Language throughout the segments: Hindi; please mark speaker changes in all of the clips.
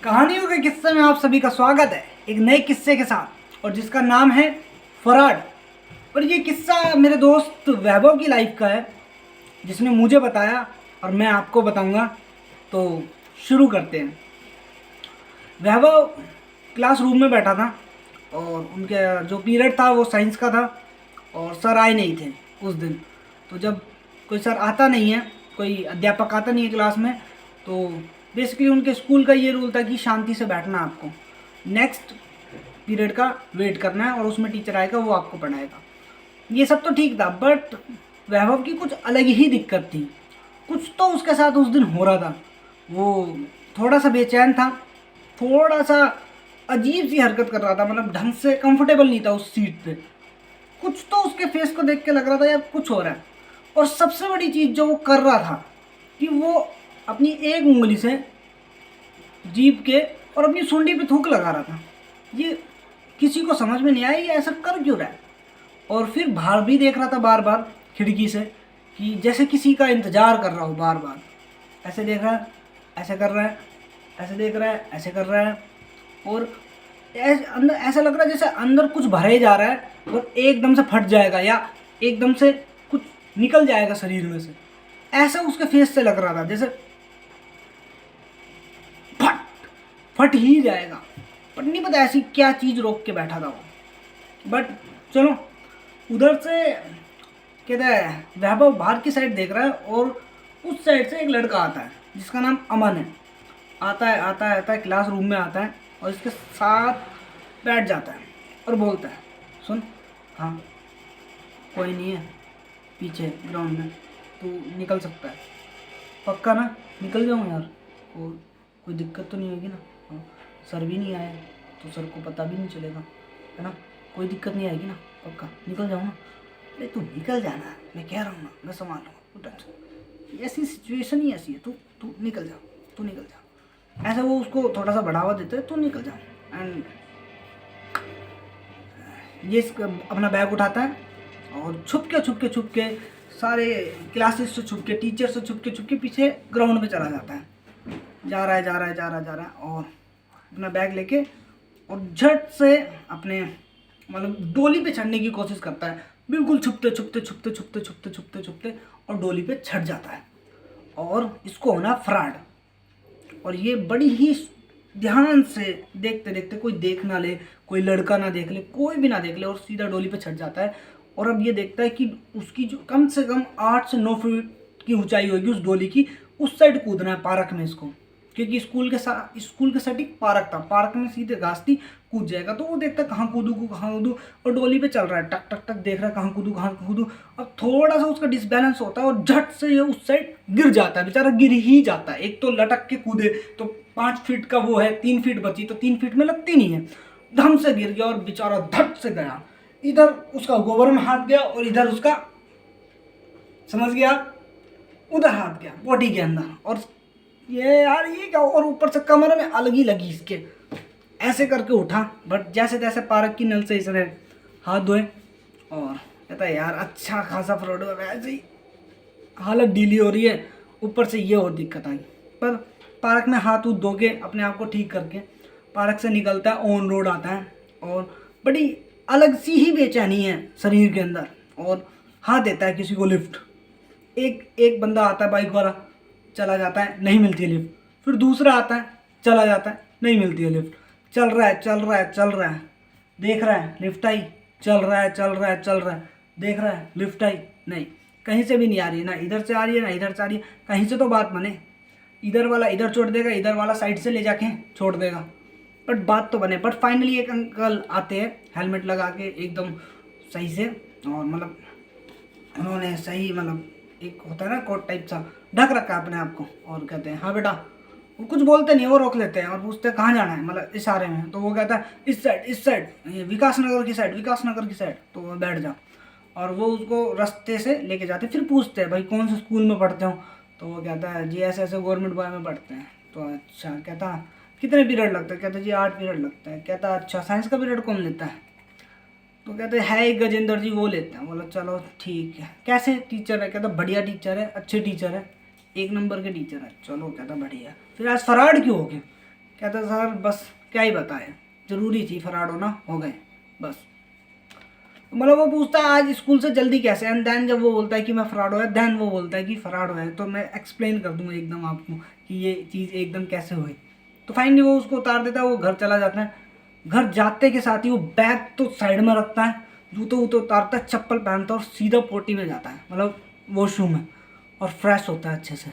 Speaker 1: कहानियों के किस्से में आप सभी का स्वागत है एक नए किस्से के साथ, और जिसका नाम है फराड। और ये किस्सा मेरे दोस्त वैभव की लाइफ का है, जिसने मुझे बताया और मैं आपको बताऊंगा। तो शुरू करते हैं। वैभव क्लासरूम में बैठा था और उनके जो पीरियड था वो साइंस का था, और सर आए नहीं थे उस दिन। तो जब कोई सर आता नहीं है, कोई अध्यापक आता नहीं है क्लास में, तो बेसिकली उनके स्कूल का ये रूल था कि शांति से बैठना, आपको नेक्स्ट पीरियड का वेट करना है और उसमें टीचर आएगा, वो आपको पढ़ाएगा। ये सब तो ठीक था, बट वैभव की कुछ अलग ही दिक्कत थी। कुछ तो उसके साथ उस दिन हो रहा था। वो थोड़ा सा बेचैन था, थोड़ा सा अजीब सी हरकत कर रहा था, मतलब ढंग से कंफर्टेबल नहीं था उस सीट पे। कुछ तो उसके फेस को देख के लग रहा था यार कुछ हो रहा है। और सबसे बड़ी चीज़ जो वो कर रहा था कि वो अपनी एक उंगली से जीभ के और अपनी सुंडी पे थूक लगा रहा था। ये किसी को समझ में नहीं आया ये ऐसा कर क्यों रहा है। और फिर बाहर भी देख रहा था बार बार खिड़की से, कि जैसे किसी का इंतजार कर रहा हो। बार बार ऐसे देख रहा है, ऐसे कर रहा है, ऐसे देख रहा है, ऐसे कर रहा है, और अंदर ऐसा लग रहा है जैसे अंदर कुछ भरे जा रहा है और एकदम से फट जाएगा या एकदम से कुछ निकल जाएगा शरीर में से। ऐसा उसके फेस से लग रहा था जैसे फट फट ही जाएगा। पर नहीं पता ऐसी क्या चीज़ रोक के बैठा था वो। बट चलो, उधर से कहते हैं वैभव बाहर की साइड देख रहा है और उस साइड से एक लड़का आता है जिसका नाम अमन है। आता है क्लासरूम में आता है और इसके साथ बैठ जाता है और बोलता है, सुन, हाँ कोई नहीं है पीछे ग्राउंड में, तू निकल सकता है, पक्का ना? निकल जाऊँ यार, और कोई दिक्कत तो नहीं होगी ना? हाँ, सर भी नहीं आए तो सर को पता भी नहीं चलेगा, है ना? कोई दिक्कत नहीं आएगी ना? पक्का निकल जाऊँ ना? अरे तू निकल जाना, मैं कह रहा हूँ ना, मैं संभाल लूँगा, तू टेंशन, ऐसी सिचुएशन ही ऐसी है, तू निकल जा, तू निकल जा। ऐसा वो उसको थोड़ा सा बढ़ावा देते हैं, तू निकल जा। एंड ये अपना बैग उठाता है और छुप के सारे क्लासेस से छुप के, टीचर से छुप के पीछे ग्राउंड में चला जाता है। जा रहा है और अपना बैग लेके और झट से अपने मतलब डोली पे चढ़ने की कोशिश करता है। बिल्कुल छुपते और डोली पे चढ़ जाता है। और इसको होना फ्रॉड। और ये बड़ी ही ध्यान से देखते कोई देख ना ले, कोई लड़का ना देख ले, कोई भी ना देख ले, और सीधा डोली पे चढ़ जाता है। और अब ये देखता है कि उसकी जो कम से कम 8 से 9 फीट की ऊंचाई होगी उस डोली की, उस साइड कूदना है पार्क में इसको, क्योंकि स्कूल के सटीक पार्क था, पार्क में सीधे घास थी, कूद जाएगा। तो वो देखता है कहाँ कूदूँ, और डोली पे चल रहा है, टक टक टक देख रहा है कहाँ कूदूँ। अब थोड़ा सा उसका डिसबैलेंस होता है और झट से ये उस साइड गिर जाता है, बेचारा गिर ही जाता है। एक तो लटक के कूदे तो 5 फीट का वो है, 3 फीट बची तो 3 फीट में लगती नहीं है, धम से गिर गया और बेचारा धट से गया। इधर उसका गोबर में हाथ गया और इधर उसका, समझ गया, उधर हाथ गया बॉडी के अंदर। और ये यार ये क्या, और ऊपर से कमर में अलग ही लगी इसके। ऐसे करके उठा, बट जैसे तैसे पार्क की नल से इसने हाथ धोए और कहता है यार अच्छा खासा फ्रॉड हुआ, वैसे ही हालत ढीली हो रही है, ऊपर से ये और दिक्कत आई। पर पार्क में हाथ धो के अपने आप को ठीक करके पार्क से निकलता है, ऑन रोड आता है और बड़ी अलग सी ही बेचैनी है शरीर के अंदर, और हाथ देता है किसी को लिफ्ट। एक बंदा आता है बाइक वाला, चला जाता है, नहीं मिलती है लिफ्ट। फिर दूसरा आता है, चला जाता है, नहीं मिलती है लिफ्ट। चल रहा है, देख रहा है लिफ्ट आई, चल रहा है, देख रहा है लिफ्ट आई, नहीं, कहीं से भी नहीं आ रही है, ना इधर से आ रही है ना इधर से आ रही है। कहीं से तो बात बने, इधर वाला इधर छोड़ देगा, इधर वाला साइड से ले जाके छोड़ देगा, बट बात तो बने। बट फाइनली एक अंकल आते हैं हेलमेट लगा के एकदम सही से, और मतलब उन्होंने सही, मतलब एक होता है ना कोट टाइप सा, ढक रखा है अपने आप को, और कहते हैं हाँ बेटा। वो कुछ बोलते नहीं, वो रोक लेते हैं और पूछते हैं कहाँ जाना है, मतलब इशारे में। तो वो कहता है इस साइड, ये विकास नगर की साइड, तो वो बैठ जा। और वो उसको रास्ते से लेके जाते, फिर पूछते हैं भाई कौन से स्कूल में पढ़ते हो? तो वो कहता है जी ऐसे गवर्नमेंट बॉय में पढ़ते हैं। तो अच्छा, कहता कितने पीरियड लगता है? कहता जी 8 पीरियड लगता है। कहता अच्छा, साइंस का पीरियड कौन लेता है? तो कहते है एक गजेंद्र जी, वो लेते हैं। बोला चलो ठीक है। कैसे टीचर है? कहता बढ़िया टीचर है, अच्छे टीचर है, 1 नंबर के टीचर है। चलो कहता बढ़िया। फिर आज फराड क्यों हो गया? कहता सर बस क्या ही बताए, ज़रूरी थी फराड होना, हो गए बस। मतलब वो पूछता है आज स्कूल से जल्दी कैसे, एंड देन जब वो बोलता है कि मैं फराड हुआ, देन वो बोलता है कि फराड हुआ है, तो मैं एक्सप्लेन कर दूंगा एकदम आपको कि ये चीज़ एकदम कैसे हुई। तो फाइनली वो उसको उतार देता है, वो घर चला जाता है। घर जाते के साथ ही वो बैग तो साइड में रखता है, जूते वूते उतारता है, चप्पल पहनता है और सीधा पोटी में जाता है, मतलब वॉशरूम में, और फ्रेश होता है अच्छे से।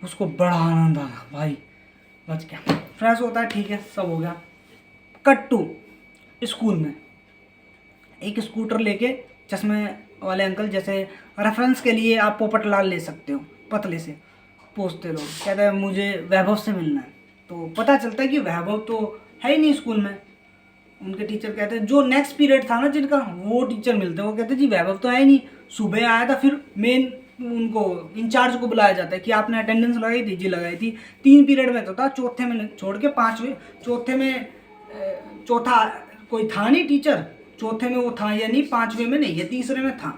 Speaker 1: उसको बड़ा आनंद आया, भाई बच गया। फ्रेश होता है, ठीक है, सब हो गया। कट टू स्कूल में एक स्कूटर लेके चश्मे वाले अंकल, जैसे रेफरेंस के लिए आप पोपट लाल ले सकते हो, पतले से पूछते लोग, कहते हैं मुझे वैभव से मिलना है। तो पता चलता है कि वैभव तो है ही नहीं स्कूल में। उनके टीचर कहते हैं, जो नेक्स्ट पीरियड था ना जिनका, वो टीचर मिलते हैं। वो कहते हैं जी वैभव तो है ही नहीं, सुबह आया था। फिर मेन उनको इंचार्ज को बुलाया जाता है कि आपने अटेंडेंस लगाई थी? जी लगाई थी। 3 पीरियड में तो था, चौथे में छोड़ के 5वें, चौथे में चौथा कोई था नहीं टीचर, चौथे में वो था या नहीं, 5वें में नहीं, ये तीसरे में था।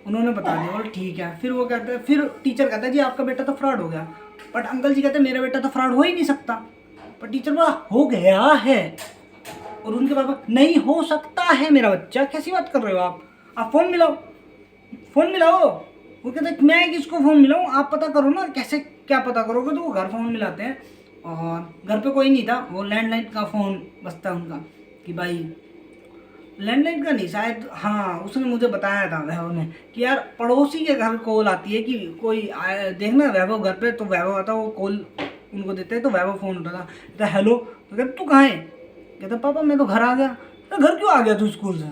Speaker 1: उन्होंने बता दिया, बोले ठीक है। फिर वो कहते हैं, फिर टीचर कहता है जी आपका बेटा तो फ्रॉड हो गया। बट अंकल जी कहते हैं मेरा बेटा तो फ्रॉड हो ही नहीं सकता। पर टीचर बोला हो गया है। और उनके पापा नहीं हो सकता है मेरा बच्चा, कैसी बात कर रहे हो आप फ़ोन मिलाओ, फ़ोन मिलाओ। वो कहते हैं मैं किसको फ़ोन मिलाऊँ, आप पता करो ना। कैसे क्या पता करोगे? तो वो घर फ़ोन मिलाते हैं, और घर पे कोई नहीं था, वो लैंडलाइन का फ़ोन बजता है उनका कि भाई, लैंडलाइन का नहीं शायद, हाँ उसने मुझे बताया था वैभव ने कि यार पड़ोसी के घर कॉल आती है कि कोई देखना वैभव घर पे। तो वैभव आता, वो कॉल उनको देते हैं, तो वैभव फ़ोन उठाता, कहता हेलो। तो कहते तू कहाँ है? कहता पापा मैं तो घर आ गया। तो घर क्यों आ गया तू स्कूल से?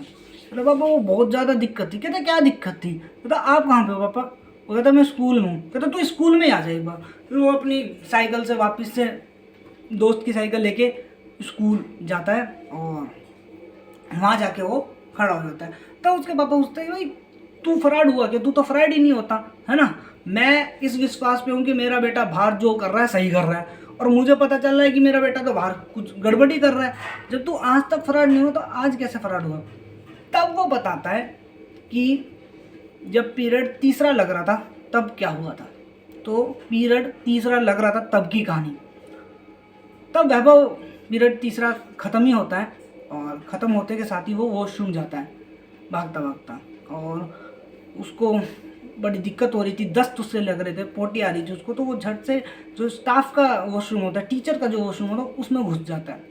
Speaker 1: कहता पापा वो बहुत ज़्यादा दिक्कत थी। कहता क्या दिक्कत थी? कहता आप कहाँ पे हो पापा? वो कहता मैं स्कूल में हूँ। कहता तू स्कूल में ही आ जाए एक बार। फिर वो अपनी साइकिल से वापस से, दोस्त की साइकिल लेके स्कूल जाता है, और वहाँ जाके वो खड़ा हो जाता है। तो उसके पापा पूछते हैं भाई तू फ्रॉड हुआ क्या? तू तो फ्रॉड ही नहीं होता है ना। मैं इस विश्वास पे हूँ कि मेरा बेटा बाहर जो कर रहा है सही कर रहा है, और मुझे पता चल रहा है कि मेरा बेटा तो बाहर कुछ गड़बड़ी कर रहा है। जब तू आज तक फ्रॉड नहीं हुआ तो आज कैसे फ्रॉड हुआ? तब वो बताता है कि जब पीरियड तीसरा लग रहा था तब क्या हुआ था। तो पीरियड तीसरा लग रहा था तब की कहानी। तब वैभव पीरियड तीसरा ख़त्म ही होता है, और ख़त्म होते के साथ ही वो वॉशरूम जाता है भागता भागता, और उसको बड़ी दिक्कत हो रही थी, दस्त उससे लग रहे थे, पोटी आ रही थी उसको। तो वो झट से जो स्टाफ का वॉशरूम होता है, टीचर का जो वॉशरूम होता है, उसमें घुस जाता है,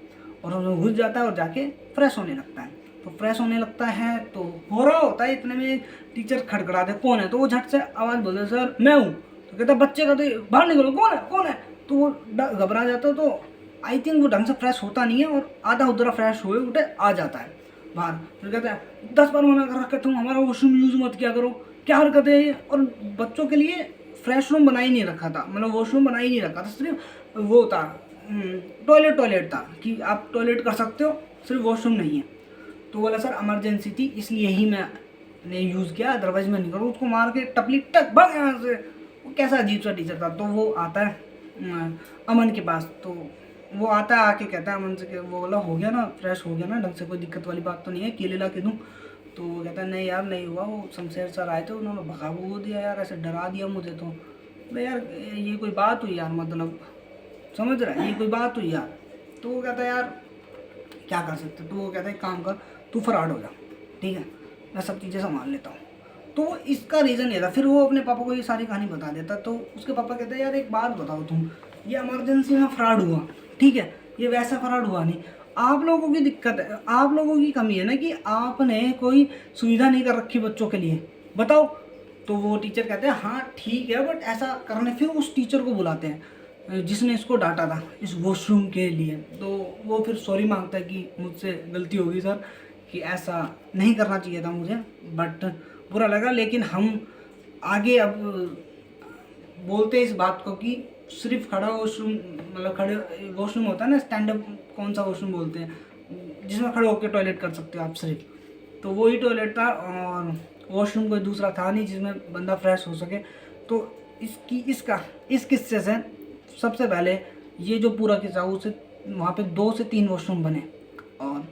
Speaker 1: और उसमें घुस जाता है और जाके फ्रेश होने लगता है। तो फ्रेश होने लगता है तो हो रहा होता है, इतने में टीचर खड़खड़ा दे कौन है? तो वो झट से आवाज़ बोलते सर मैं हूँ। तो कहता बच्चे का तो बाहर निकलो, कौन है कौन है? तो वो घबरा जाता है। तो आई थिंक वो ढंग से फ्रेश होता नहीं है, और आधा उधरा फ्रेश हुए उठे आ जाता है बाहर। फिर कहता है 10 बार मना कर रखा तुम हमारा वॉशरूम यूज़ मत किया करो, क्या हरकत है ये? और बच्चों के लिए फ्रेश रूम बना ही नहीं रखा था, मतलब वॉशरूम बना ही नहीं रखा था, सिर्फ वो था टॉयलेट था कि आप टॉयलेट कर सकते हो, सिर्फ वॉशरूम नहीं है। तो बोला सर इमरजेंसी थी इसलिए ही मैंने यूज़ किया, अदरवाइज मैं नहीं करूँ। उसको मार के टपली टक भाग यहाँ से। वो कैसा अजीब सा टीचर था। तो वो आता है अमन के पास, तो वो आता है, आके कहता है अमन से कि वो बोला हो गया ना, फ्रेश हो गया ना ढंग से, कोई दिक्कत वाली बात तो नहीं है, केले ला के दूँ? तो वो कहता है नहीं यार नहीं हुआ, वो शमशेर सर आए थे, उन्होंने भगा भूग दिया यार, ऐसे डरा दिया मुझे। तो भाई यार ये कोई बात हुई यार, मतलब समझ रहा है, ये कोई बात हुई यार। तो वो कहता है यार क्या कर सकते। तो वो कहता है काम कर, तू फराड हो जा, ठीक है, मैं सब चीज़ें संभाल लेता हूँ। तो इसका रीज़न ये था। फिर वो अपने पापा को ये सारी कहानी बता देता। तो उसके पापा कहते हैं यार एक बात बताओ तुम, ये इमरजेंसी में फ्रॉड हुआ, ठीक है, ये वैसा फ्रॉड हुआ नहीं। आप लोगों की दिक्कत है, आप लोगों की कमी है ना कि आपने कोई सुविधा नहीं कर रखी बच्चों के लिए, बताओ। तो वो टीचर कहते हैं हाँ ठीक है बट ऐसा करने। फिर उस टीचर को बुलाते हैं जिसने इसको डांटा था इस वॉशरूम के लिए। तो वो फिर सॉरी मांगता है कि मुझसे गलती होगी सर, कि ऐसा नहीं करना चाहिए था मुझे, बट बुरा लगा। लेकिन हम आगे अब बोलते हैं इस बात को कि सिर्फ खड़ा वॉशरूम, मतलब खड़े वॉशरूम होता है ना, स्टैंड अप कौन सा वॉशरूम बोलते हैं जिसमें खड़े होकर टॉयलेट कर सकते हो आप सिर्फ, तो वही टॉयलेट था, और वॉशरूम कोई दूसरा था नहीं जिसमें बंदा फ्रेश हो सके। तो इस किस्से से सबसे पहले ये जो पूरा किस्सा उसे वहाँ पे 2 से 3 वॉशरूम बने, और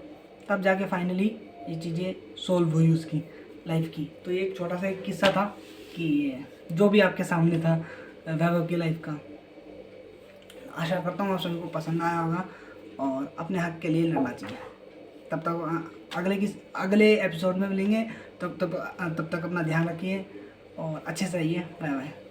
Speaker 1: तब जाके फाइनली ये चीज़ें सॉल्व हुई उसकी लाइफ की। तो ये एक छोटा सा एक किस्सा था कि जो भी आपके सामने था वैभव की लाइफ का। आशा करता हूँ आप सभी को पसंद आया होगा और अपने हक के लिए लड़ना चाहिए। तब तक अगले एपिसोड में मिलेंगे। तब तक अपना ध्यान रखिए और अच्छे से रहिए। Bye bye.